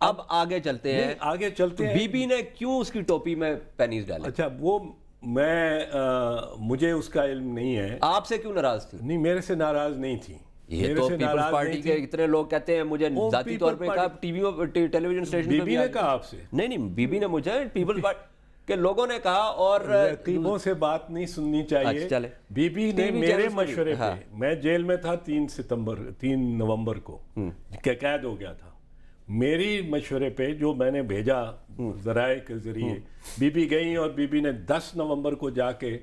اب آگے چلتے ہیں بی بی نے کیوں اس کی ٹوپی میں پینیز ڈالے؟ اچھا وہ مجھے اس کا علم نہیں ہے. آپ سے کیوں ناراض تھی؟ نہیں میرے سے ناراض نہیں تھی. یہ تو پیپلز پارٹی کے اتنے لوگ کہتے ہیں, مجھے ذاتی طور پہ کہا, ٹی وی ٹیلی ویژن اسٹیشن پہ بی بی نے کہا آپ سے؟ نہیں بی بی نے مجھے پیپلز پارٹی کے لوگوں نے کہا. اور رقیبوں سے بات نہیں سننی چاہیے. بی بی نے میرے مشورے پہ, میں جیل میں تھا 3 نومبر کو قید ہو گیا تھا, میری مشورے پہ جو میں نے بھیجا ذرائع کے ذریعے, بی بی گئیں اور بی بی نے 10 نومبر کو جا کے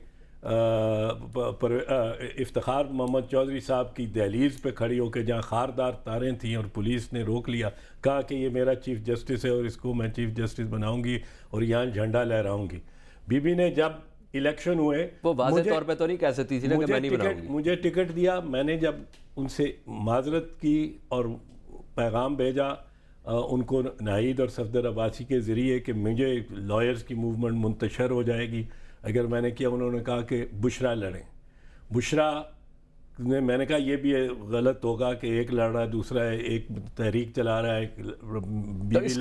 افتخار محمد چودھری صاحب کی دہلیز پہ کھڑی ہو کے, جہاں خاردار تاریں تھیں اور پولیس نے روک لیا, کہا کہ یہ میرا چیف جسٹس ہے اور اس کو میں چیف جسٹس بناؤں گی اور یہاں جھنڈا لہراؤں گی. بی بی نے جب الیکشن ہوئے, وہ واضح طور پہ تو نہیں کہہ سکتی تھی نا کہ میں نہیں بناؤں گی. مجھے ٹکٹ دیا, میں نے جب ان سے معذرت کی اور پیغام بھیجا ان کو ناہید اور صفدر عباسی کے ذریعے کہ مجھے لائرز کی موومنٹ منتشر ہو جائے گی اگر میں نے کیا. انہوں نے کہا کہ بشرا لڑیں. بشرا نے, میں نے کہا یہ بھی غلط ہوگا کہ ایک لڑ رہا ہے, دوسرا ہے, ایک تحریک چلا رہا ہے, تو اس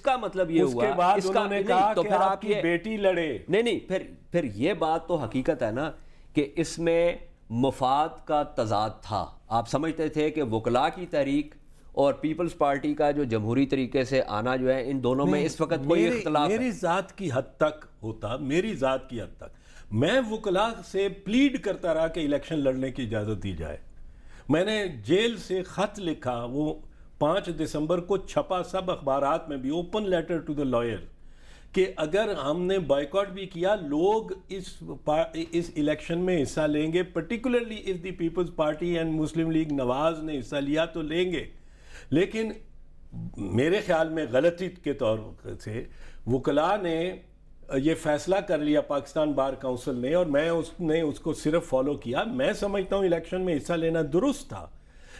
کا مطلب یہ ہوا. اس کے بعد انہوں نے کہا کہ آپ کی بیٹی لڑے. نہیں پھر یہ بات تو حقیقت ہے نا کہ اس میں مفاد کا تضاد تھا. آپ سمجھتے تھے کہ وکلاء کی تحریک اور پیپلز پارٹی کا جو جمہوری طریقے سے آنا جو ہے, ان دونوں میں اس وقت کوئی اختلاف ہے؟ میری ذات کی حد تک ہوتا, میری ذات کی حد تک میں وکلاء سے پلیڈ کرتا رہا کہ الیکشن لڑنے کی اجازت دی جائے. میں نے جیل سے خط لکھا, وہ 5 دسمبر کو چھپا سب اخبارات میں بھی, open letter to the lawyer, کہ اگر ہم نے بائیکاٹ بھی کیا لوگ اس الیکشن میں حصہ لیں گے, particularly of the Peoples Party and Muslim League Nawaz نے حصہ لیا تو لیں گے. لیکن میرے خیال میں غلطی کے طور سے وکلاء نے یہ فیصلہ کر لیا پاکستان بار کونسل نے, اور میں اس کو صرف فالو کیا. میں سمجھتا ہوں الیکشن میں حصہ لینا درست تھا,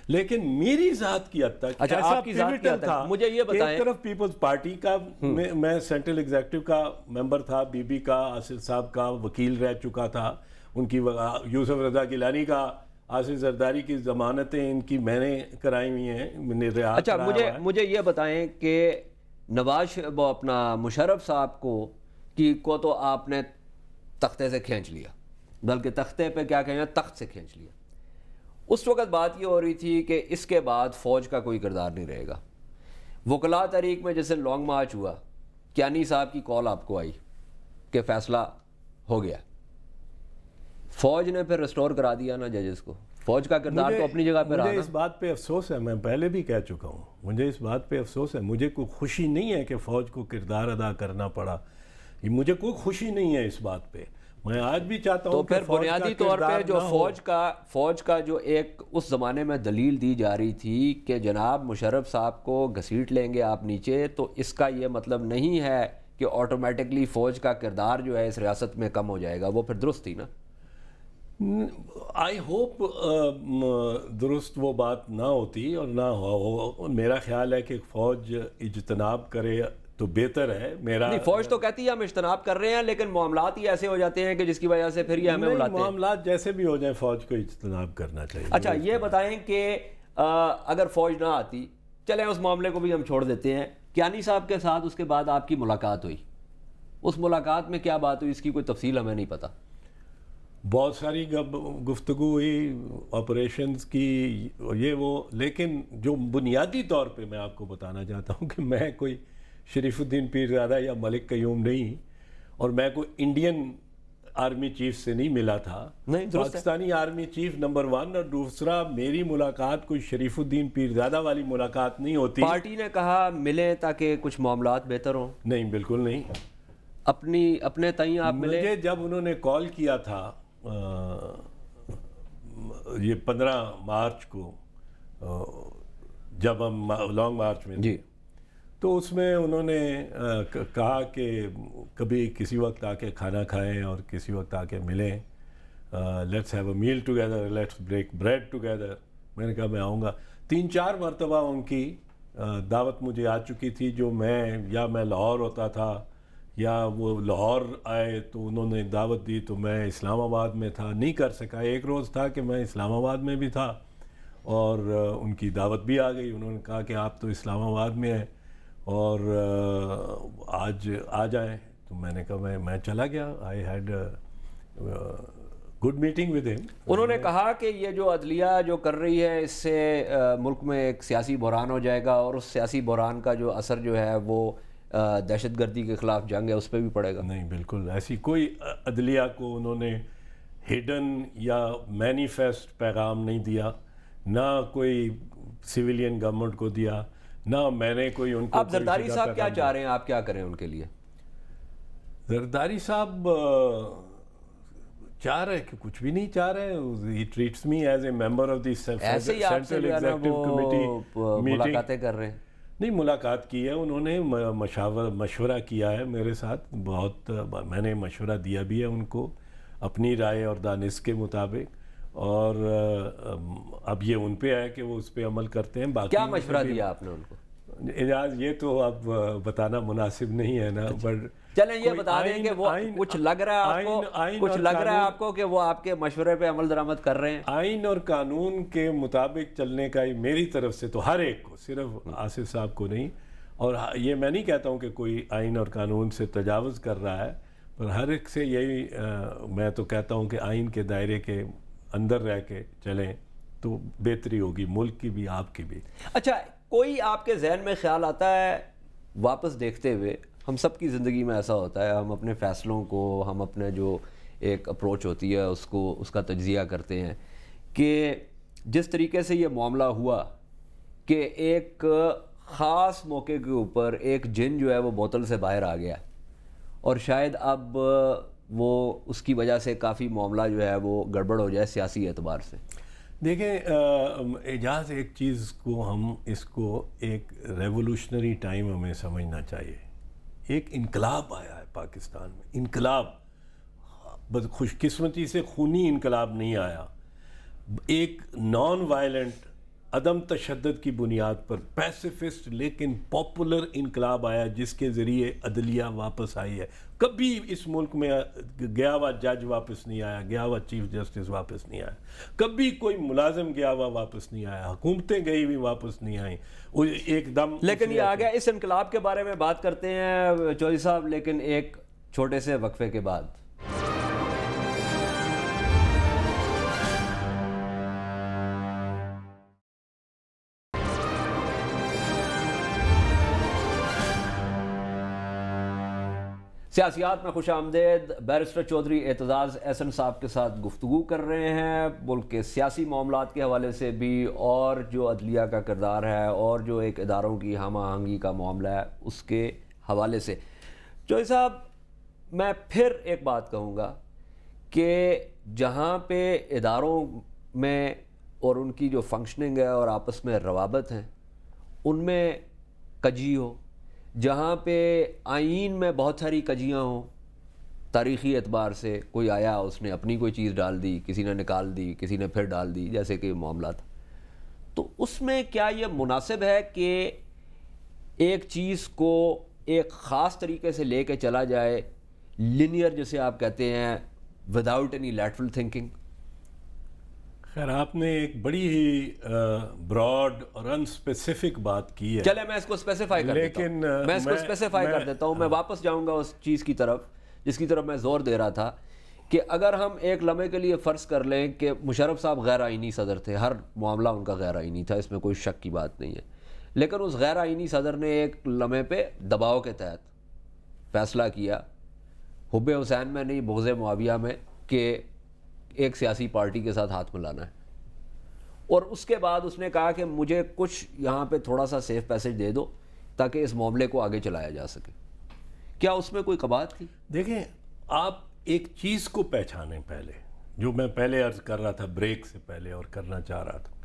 لیکن میری ذات کی حد تک ایسا پیوٹل تھا. مجھے یہ بتائیں, ایک طرف پیپلز پارٹی کا میں سینٹرل ایگزیکٹو کا ممبر تھا, بی بی کا, آصف صاحب کا وکیل رہ چکا تھا, ان کی یوسف رضا گیلانی کا, آصف زرداری کی ضمانتیں ان کی میں نے کرائی ہوئی ہیں. اچھا مجھے یہ بتائیں کہ نواز اپنا مشرف صاحب کو تو آپ نے تختے سے کھینچ لیا, بلکہ تختے پہ کیا کہیں, تخت سے کھینچ لیا. اس وقت بات یہ ہو رہی تھی کہ اس کے بعد فوج کا کوئی کردار نہیں رہے گا. وکلاء تحریک میں جیسے لانگ مارچ ہوا, کیانی صاحب کی کال آپ کو آئی کہ فیصلہ ہو گیا, فوج نے پھر ریسٹور کرا دیا نا ججز کو. فوج کا کردار تو اپنی جگہ پہ رہا. مجھے اس بات پہ افسوس ہے, میں پہلے بھی کہہ چکا ہوں, مجھے اس بات پہ افسوس ہے. مجھے کوئی خوشی نہیں ہے کہ فوج کو کردار ادا کرنا پڑا, مجھے کوئی خوشی نہیں ہے اس بات پہ. میں آج بھی چاہتا ہوں تو پھر بنیادی طور پہ جو فوج کا جو ایک اس زمانے میں دلیل دی جا رہی تھی کہ جناب مشرف صاحب کو گھسیٹ لیں گے آپ نیچے, تو اس کا یہ مطلب نہیں ہے کہ آٹومیٹکلی فوج کا کردار جو ہے اس ریاست میں کم ہو جائے گا. وہ پھر درست تھی نا. آئی ہوپ درست وہ بات نہ ہوتی اور نہ ہو. میرا خیال ہے کہ فوج اجتناب کرے تو بہتر ہے. نہیں, فوج تو کہتی ہے ہم اجتناب کر رہے ہیں, لیکن معاملات ہی ایسے ہو جاتے ہیں کہ جس کی وجہ سے پھر یہ ہمیں بلاتے ہیں. معاملات جیسے بھی ہو جائیں فوج کو اجتناب کرنا چاہیے. اچھا یہ بتائیں کہ اگر فوج نہ آتی, چلیں اس معاملے کو بھی ہم چھوڑ دیتے ہیں, کیانی صاحب کے ساتھ اس کے بعد آپ کی ملاقات ہوئی, اس ملاقات میں کیا بات ہوئی, اس کی کوئی تفصیل ہمیں نہیں پتہ. بہت ساری گفتگو ہوئی آپریشنز کی یہ وہ, لیکن جو بنیادی طور پہ میں آپ کو بتانا چاہتا ہوں کہ میں کوئی شریف الدین پیرزادہ یا ملک قیوم نہیں, اور میں کوئی انڈین آرمی چیف سے نہیں ملا تھا. پاکستانی آرمی چیف نمبر 1, اور دوسرا میری ملاقات کوئی شریف الدین پیرزادہ والی ملاقات نہیں ہوتی. پارٹی نے کہا ملیں تاکہ کچھ معاملات بہتر ہوں؟ نہیں, بالکل نہیں. اپنے تئیں آپ ملے؟ مجھے جب انہوں نے کال کیا تھا یہ 15 مارچ کو, جب ہم لانگ مارچ میں جی, تو اس میں انہوں نے کہا کہ کبھی کسی وقت آ کے کھانا کھائیں اور کسی وقت آ کے ملیں, let's have a meal together, let's break bread together. میں نے کہا میں آؤں گا. 3-4 مرتبہ ان کی دعوت مجھے آ چکی تھی, جو میں لاہور ہوتا تھا یا وہ لاہور آئے تو انہوں نے دعوت دی تو میں اسلام آباد میں تھا, نہیں کر سکا. ایک روز تھا کہ میں اسلام آباد میں بھی تھا اور ان کی دعوت بھی آ گئی. انہوں نے کہا کہ آپ تو اسلام آباد میں ہیں اور آج آ جائیں تو میں نے کہا میں چلا گیا. I had good meeting with ہم. انہوں نے کہا کہ یہ جو عدلیہ جو کر رہی ہے اس سے ملک میں ایک سیاسی بحران ہو جائے گا اور اس سیاسی بحران کا جو اثر جو ہے وہ دہشت گردی کے خلاف جنگ ہے اس پہ بھی پڑے گا. نہیں بالکل ایسی کوئی عدلیہ کو انہوں نے ہڈن یا مینیفیسٹ پیغام نہیں دیا, نہ کوئی سویلین گورنمنٹ کو دیا, نہ میں نے کوئی ان کو. اب زرداری صاحب کیا چاہ رہے ہیں, آپ کیا کریں ان کے لیے؟ زرداری صاحب چاہ رہے کہ کچھ بھی نہیں چاہ رہے. He treats me as a member of the ایسے ہی آپ سے جو ہے نا وہ ملاقاتیں کر رہے ہیں. نہیں, ملاقات کی ہے انہوں نے, مشورہ کیا ہے میرے ساتھ بہت. میں نے مشورہ دیا بھی ہے ان کو اپنی رائے اور دانش کے مطابق, اور اب یہ ان پہ ہے کہ وہ اس پہ عمل کرتے ہیں. باقی کیا مشورہ دیا آپ نے ان کو؟ اعجاز یہ تو اب بتانا مناسب نہیں ہے نا, بٹ چلیں یہ بتا دیں کہ وہ کچھ لگ رہا ہے آپ کو, کچھ لگ رہا ہے آپ کو کہ وہ آپ کے مشورے پہ عمل درآمد کر رہے ہیں؟ آئین اور قانون کے مطابق چلنے کا میری طرف سے تو ہر ایک کو, صرف آصف صاحب کو نہیں, اور یہ میں نہیں کہتا ہوں کہ کوئی آئین اور قانون سے تجاوز کر رہا ہے, پر ہر ایک سے یہی میں تو کہتا ہوں کہ آئین کے دائرے کے اندر رہ کے چلیں تو بہتری ہوگی ملک کی بھی, آپ کی بھی. اچھا, کوئی آپ کے ذہن میں خیال آتا ہے واپس دیکھتے ہوئے؟ ہم سب کی زندگی میں ایسا ہوتا ہے, ہم اپنے فیصلوں کو, ہم اپنے جو ایک اپروچ ہوتی ہے اس کا تجزیہ کرتے ہیں کہ جس طریقے سے یہ معاملہ ہوا کہ ایک خاص موقع کے اوپر ایک جن جو ہے وہ بوتل سے باہر آ گیا, اور شاید اب وہ اس کی وجہ سے کافی معاملہ جو ہے وہ گڑبڑ ہو جائے سیاسی اعتبار سے. دیکھیں اعجاز, ایک چیز کو ہم اس کو ایک ریولوشنری ٹائم ہمیں سمجھنا چاہیے. ایک انقلاب آیا ہے پاکستان میں, انقلاب, بس خوش قسمتی سے خونی انقلاب نہیں آیا, ایک نان وائلنٹ عدم تشدد کی بنیاد پر پیسیفسٹ لیکن پاپولر انقلاب آیا جس کے ذریعے عدلیہ واپس آئی ہے. کبھی اس ملک میں گیا ہوا جج واپس نہیں آیا, گیا ہوا چیف جسٹس واپس نہیں آیا, کبھی کوئی ملازم گیا ہوا واپس نہیں آیا, حکومتیں گئی ہوئی واپس نہیں آئیں ایک دم. لیکن یہ آ گیا, اس انقلاب کے بارے میں بات کرتے ہیں چودھری صاحب, لیکن ایک چھوٹے سے وقفے کے بعد. سیاسیات میں خوش آمدید. بیرسٹر چودھری اعتزاز احسن صاحب کے ساتھ گفتگو کر رہے ہیں ملک کے سیاسی معاملات کے حوالے سے بھی, اور جو عدلیہ کا کردار ہے, اور جو ایک اداروں کی ہم آہنگی کا معاملہ ہے اس کے حوالے سے. چودھری صاحب, میں پھر ایک بات کہوں گا کہ جہاں پہ اداروں میں اور ان کی جو فنکشننگ ہے اور آپس میں روابط ہیں ان میں کجی ہو, جہاں پہ آئین میں بہت ساری کجیاں ہوں, تاریخی اعتبار سے کوئی آیا اس نے اپنی کوئی چیز ڈال دی, کسی نے نکال دی, کسی نے پھر ڈال دی, جیسے کہ معاملہ تھا, تو اس میں کیا یہ مناسب ہے کہ ایک چیز کو ایک خاص طریقے سے لے کے چلا جائے, لینئر جسے آپ کہتے ہیں, وداؤٹ اینی لیٹرل تھنکنگ؟ خیر, آپ نے ایک بڑی ہی براڈ اور انسپیسیفک بات کی ہے. چلے میں اس کو اسپیسیفائی کر دیتا ہوں, میں اس کو اسپیسیفائی کر دیتا ہوں. میں واپس جاؤں گا اس چیز کی طرف جس کی طرف میں زور دے رہا تھا کہ اگر ہم ایک لمحے کے لیے فرض کر لیں کہ مشرف صاحب غیر آئینی صدر تھے, ہر معاملہ ان کا غیر آئینی تھا, اس میں کوئی شک کی بات نہیں ہے, لیکن اس غیر آئینی صدر نے ایک لمحے پہ دباؤ کے تحت فیصلہ کیا, حب حسین میں نہیں بغض معاویہ میں, کہ ایک سیاسی پارٹی کے ساتھ ہاتھ ملانا ہے, اور اس کے بعد اس نے کہا کہ مجھے کچھ یہاں پہ تھوڑا سا سیف پیسج دے دو تاکہ اس معاملے کو آگے چلایا جا سکے. کیا اس میں کوئی قباحت تھی؟ دیکھیں, آپ ایک چیز کو پہچانیں پہلے, جو میں پہلے عرض کر رہا تھا بریک سے پہلے اور کرنا چاہ رہا تھا.